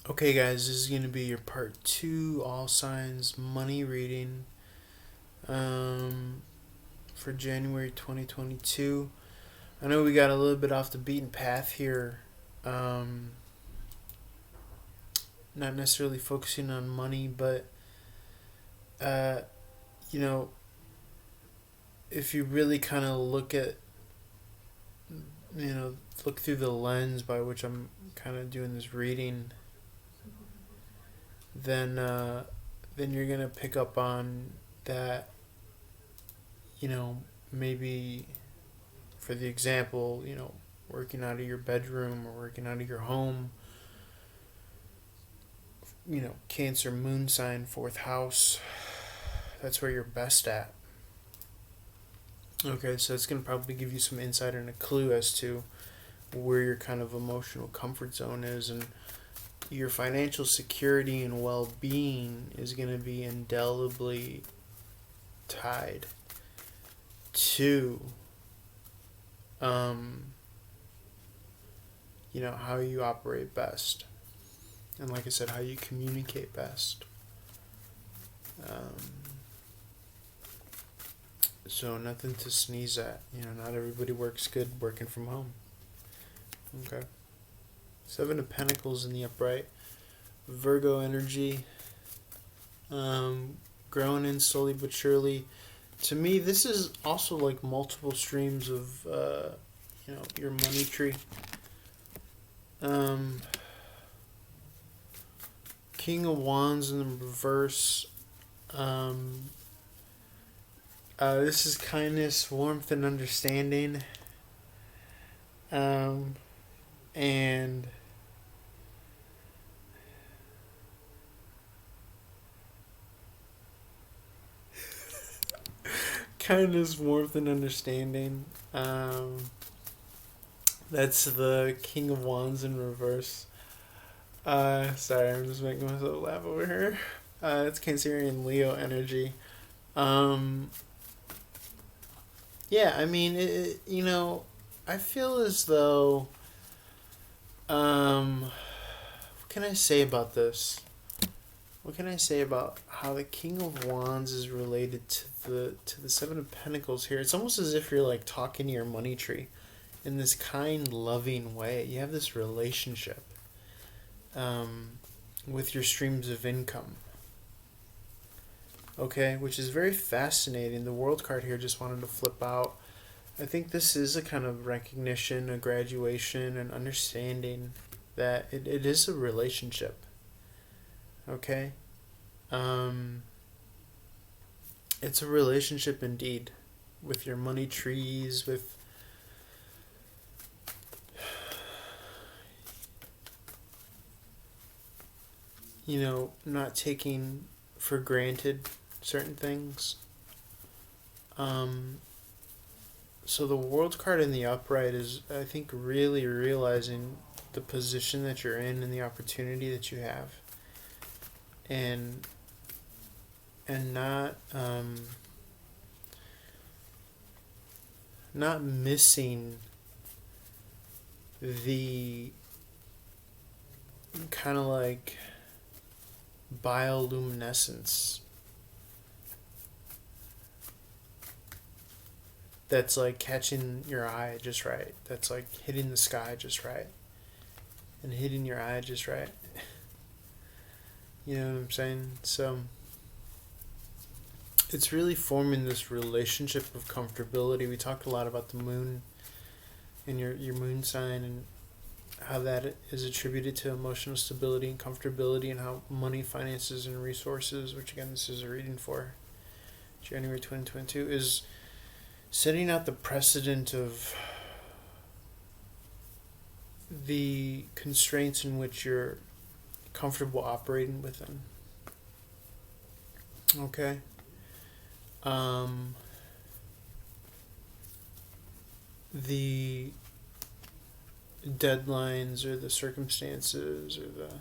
Okay, guys, this is going to be your part two all signs money reading um, for January 2022. I know we got a little bit off the beaten path here, um, not necessarily focusing on money, but uh, you know, if you really kind of look through the lens by which I'm kind of doing this reading, then then you're gonna pick up on that. You know, maybe for the example, working out of your bedroom or working out of your home. Cancer moon sign, fourth house. That's where you're best at. Okay, so it's gonna probably give you some insight and a clue as to where your kind of emotional comfort zone is, and your financial security and well-being is going to be indelibly tied to um, how you operate best, and like I said, how you communicate best. um, so nothing to sneeze at. Not everybody works good working from home. Okay. Seven of Pentacles in the upright. Virgo energy. Growing in slowly but surely. To me, this is also like multiple streams of, your money tree. King of Wands in the reverse. This is kindness, warmth, and understanding. And kindness, warmth, and understanding. That's the King of Wands in reverse. Sorry, I'm just making myself laugh over here. It's Cancerian Leo energy. Um, yeah, I mean, I feel as though, what can I say about this? What can I say about how the King of Wands is related to the Seven of Pentacles here? It's almost as if you're like talking to your money tree in this kind, loving way. You have this relationship with your streams of income. Okay, which is very fascinating. The World card here just wanted to flip out. I think this is a kind of recognition, a graduation, an understanding that it is a relationship. Okay? It's a relationship indeed, with your money trees, with not taking for granted certain things. So the World card in the upright is, I think, really realizing the position that you're in and the opportunity that you have, and not missing the kind of like bioluminescence that's like catching your eye just right, that's like hitting the sky just right and hitting your eye just right. You know what I'm saying? So it's really forming this relationship of comfortability. We talked a lot about the moon and your moon sign, and how that is attributed to emotional stability and comfortability, and how money, finances, and resources, which again this is a reading for January 2022, is setting out the precedent of the constraints in which you're comfortable operating within. Okay. The deadlines or the circumstances or the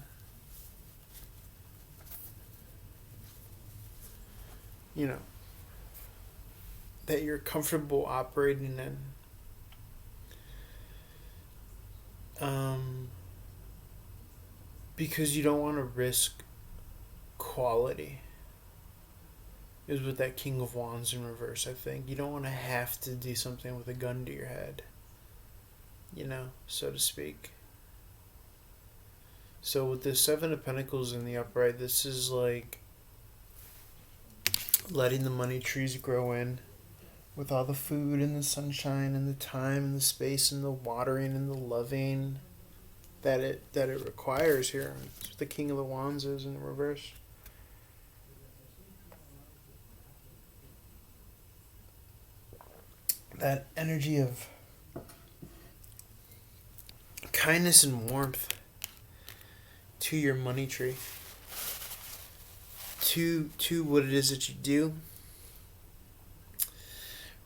that you're comfortable operating in, because you don't want to risk quality. Is with that King of Wands in reverse, I think. You don't want to have to do something with a gun to your head, so to speak. So with the Seven of Pentacles in the upright, this is like letting the money trees grow in with all the food and the sunshine and the time and the space and the watering and the loving that it requires here. That's what the King of the Wands is in reverse. That energy of kindness and warmth to your money tree, to what it is that you do,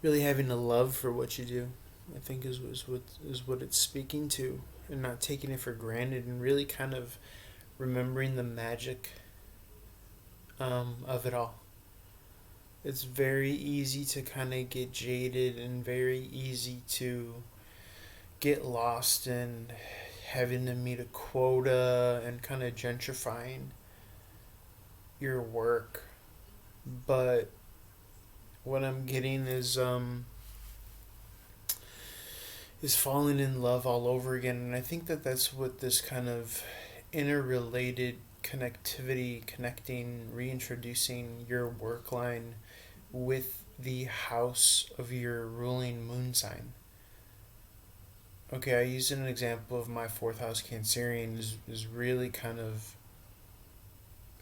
really having a love for what you do, I think is what it's speaking to, and not taking it for granted, and really kind of remembering the magic of it all. It's very easy to kind of get jaded and very easy to get lost in having to meet a quota and kind of gentrifying your work. But what I'm getting is falling in love all over again. And I think that that's what this kind of interrelated connectivity, connecting, reintroducing your work line with the house of your ruling moon sign. Okay, I used an example of my fourth house Cancerian is really kind of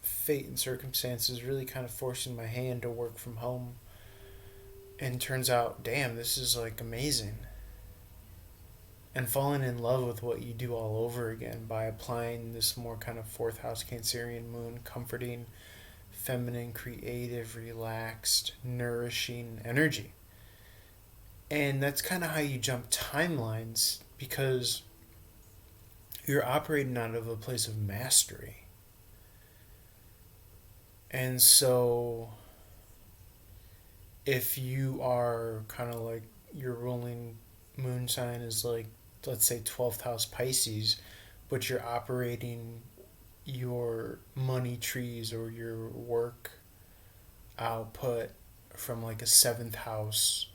fate and circumstances really kind of forcing my hand to work from home. And turns out, damn, this is like amazing. And falling in love with what you do all over again by applying this more kind of fourth house Cancerian moon, comforting, feminine, creative, relaxed, nourishing energy. And that's kind of how you jump timelines, because you're operating out of a place of mastery. And so if you are kind of like your ruling moon sign is like, let's say 12th house Pisces, but you're operating your money trees or your work output from like a 7th house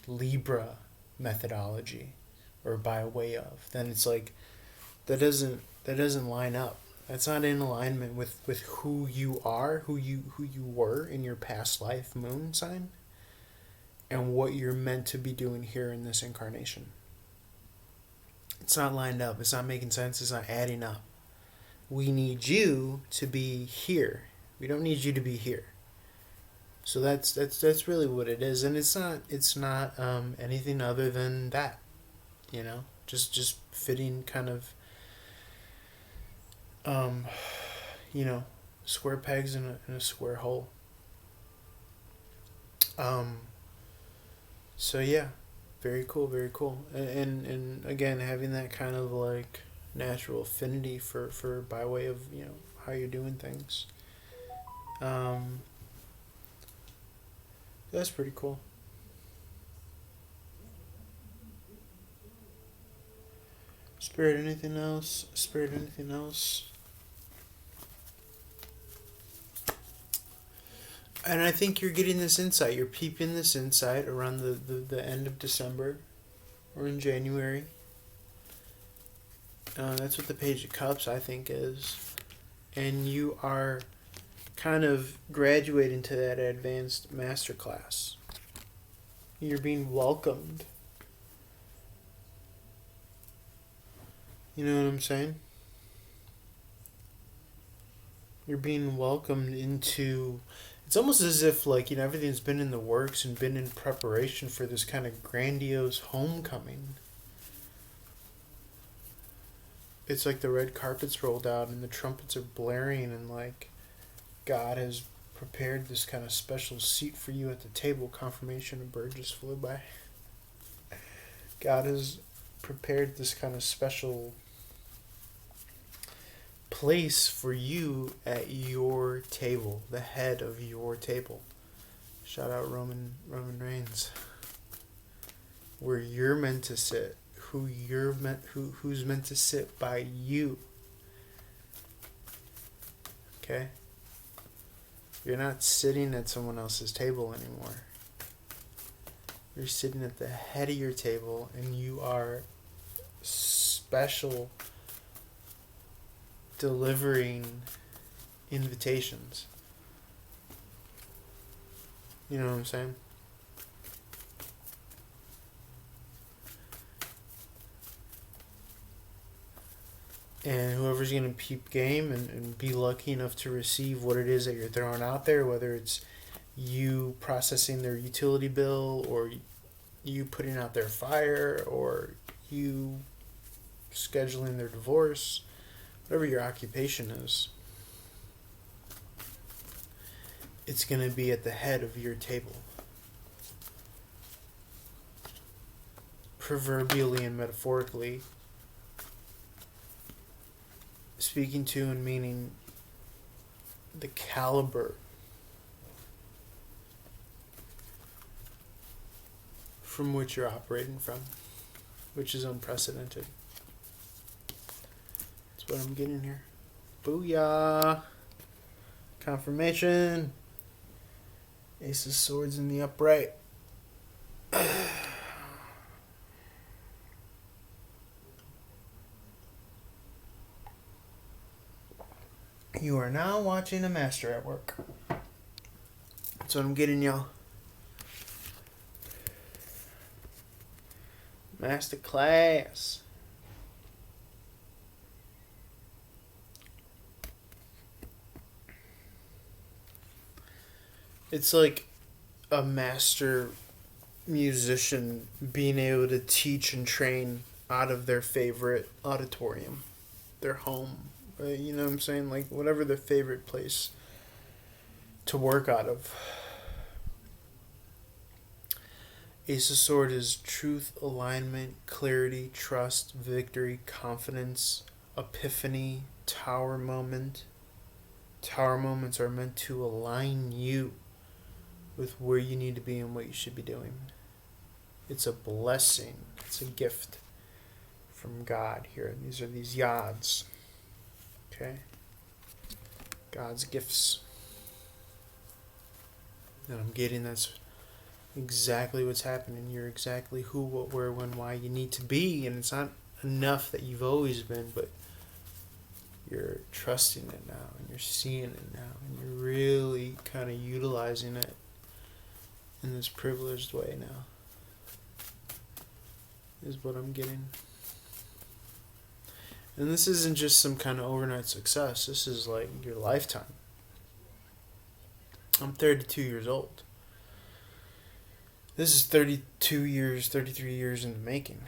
Libra methodology, or by way of, then it's like that doesn't line up. That's not in alignment with who you are, who you were in your past life moon sign, and what you're meant to be doing here in this incarnation. It's not lined up. It's not making sense. It's not adding up. We need you to be here. We don't need you to be here. So that's really what it is, and it's not anything other than that, just fitting kind of square pegs in a square hole. So yeah, very cool, very cool, and again having that kind of like natural affinity for by way of how you're doing things. That's pretty cool. Spirit, anything else? Spirit, anything else? And I think you're getting this insight. You're peeping this insight around the end of December or in January. That's what the Page of Cups, I think, is. And you are kind of graduating to that advanced masterclass. You're being welcomed. You know what I'm saying? You're being welcomed into... It's almost as if, like, everything's been in the works and been in preparation for this kind of grandiose homecoming. It's like the red carpet's rolled out and the trumpets are blaring, and, like, God has prepared this kind of special seat for you at the table. Confirmation, a bird just flew by. God has prepared this kind of special place for you at your table, the head of your table. Shout out Roman Reigns. Where you're meant to sit, who's meant to sit by you. Okay? You're not sitting at someone else's table anymore. You're sitting at the head of your table and you are special delivering invitations. You know what I'm saying? And whoever's going to peep game and be lucky enough to receive what it is that you're throwing out there, whether it's you processing their utility bill or you putting out their fire or you scheduling their divorce, whatever your occupation is, it's going to be at the head of your table. Proverbially and metaphorically, speaking to and meaning the caliber from which you're operating from, which is unprecedented. That's what I'm getting here. Booyah! Confirmation. Ace of Swords in the upright. You are now watching a master at work. That's what I'm getting, y'all. Master class. It's like a master musician being able to teach and train out of their favorite auditorium, their home. You know what I'm saying? Like, whatever their favorite place to work out of. Ace of Swords is truth, alignment, clarity, trust, victory, confidence, epiphany, tower moment. Tower moments are meant to align you with where you need to be and what you should be doing. It's a blessing. It's a gift from God here. These are these yads. Okay? God's gifts. And I'm getting that's exactly what's happening. You're exactly who, what, where, when, why you need to be. And it's not enough that you've always been, but you're trusting it now. And you're seeing it now. And you're really kind of utilizing it in this privileged way now. Is what I'm getting. And this isn't just some kind of overnight success. This is like your lifetime. I'm 32 years old. This is 32 years, 33 years in the making.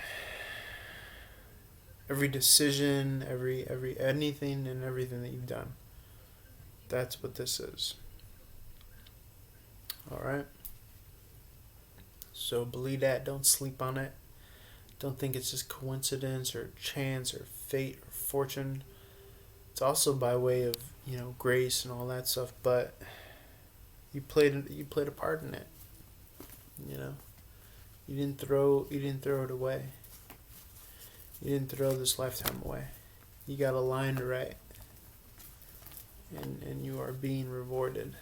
Every decision, every anything and everything that you've done. That's what this is. Alright? So believe that. Don't sleep on it. Don't think it's just coincidence or chance or fate or fortune. It's also by way of, grace and all that stuff, but you played a part in it. You didn't throw it away. You didn't throw this lifetime away. You got aligned right. And you are being rewarded.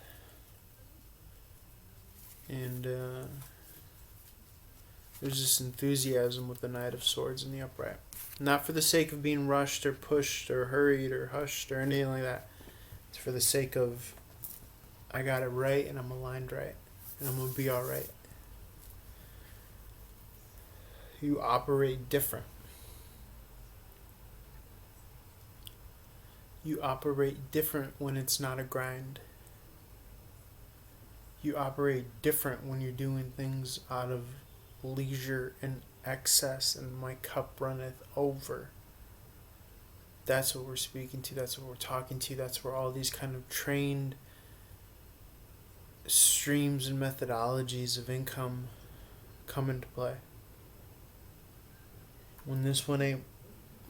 And there's this enthusiasm with the Knight of Swords in the upright. Not for the sake of being rushed or pushed or hurried or hushed or anything like that. It's for the sake of, I got it right and I'm aligned right. And I'm going to be alright. You operate different. You operate different when it's not a grind. You operate different when you're doing things out of leisure and excess and my cup runneth over. That's what we're speaking to. That's what we're talking to. That's where all these kind of trained streams and methodologies of income come into play. When this one ain't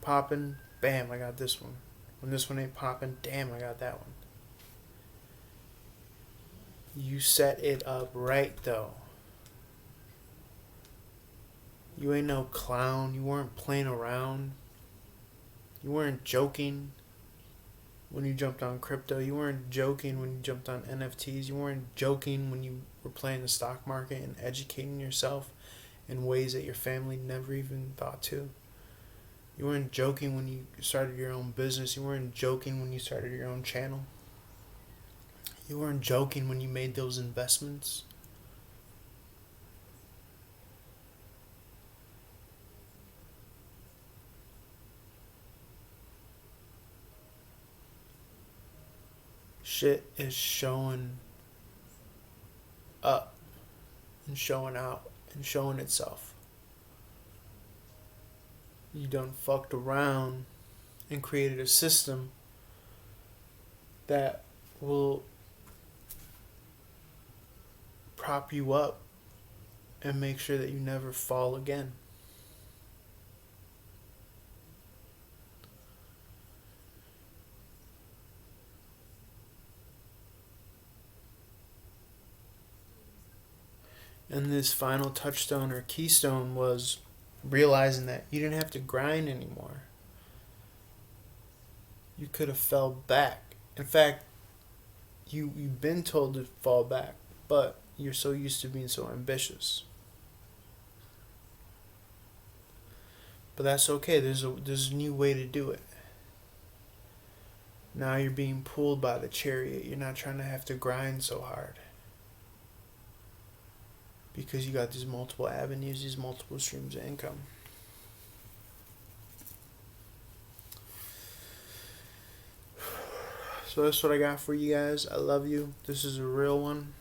popping, bam, I got this one. When this one ain't popping, damn, I got that one. You set it up right, though. You ain't no clown. You weren't playing around. You weren't joking. when you jumped on crypto. You weren't joking when you jumped on NFTs. You weren't joking when you were playing the stock market and educating yourself in ways that your family never even thought to. You weren't joking when you started your own business. You weren't joking when you started your own channel. You weren't joking when you made those investments. Shit is showing up and showing out and showing itself. You done fucked around and created a system that will prop you up and make sure that you never fall again. And this final touchstone or keystone was realizing that you didn't have to grind anymore. You could have fell back. In fact, you've been told to fall back, but you're so used to being so ambitious. But that's okay. There's a new way to do it. Now you're being pulled by the chariot. You're not trying to have to grind so hard. Because you got these multiple avenues, these multiple streams of income. So that's what I got for you guys. I love you. This is a real one.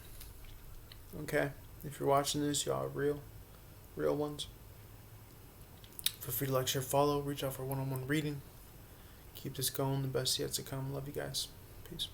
Okay? If you're watching this, y'all are real ones. Feel free to like, share, follow, reach out for one-on-one reading. Keep this going. The best yet to come. Love you guys. Peace.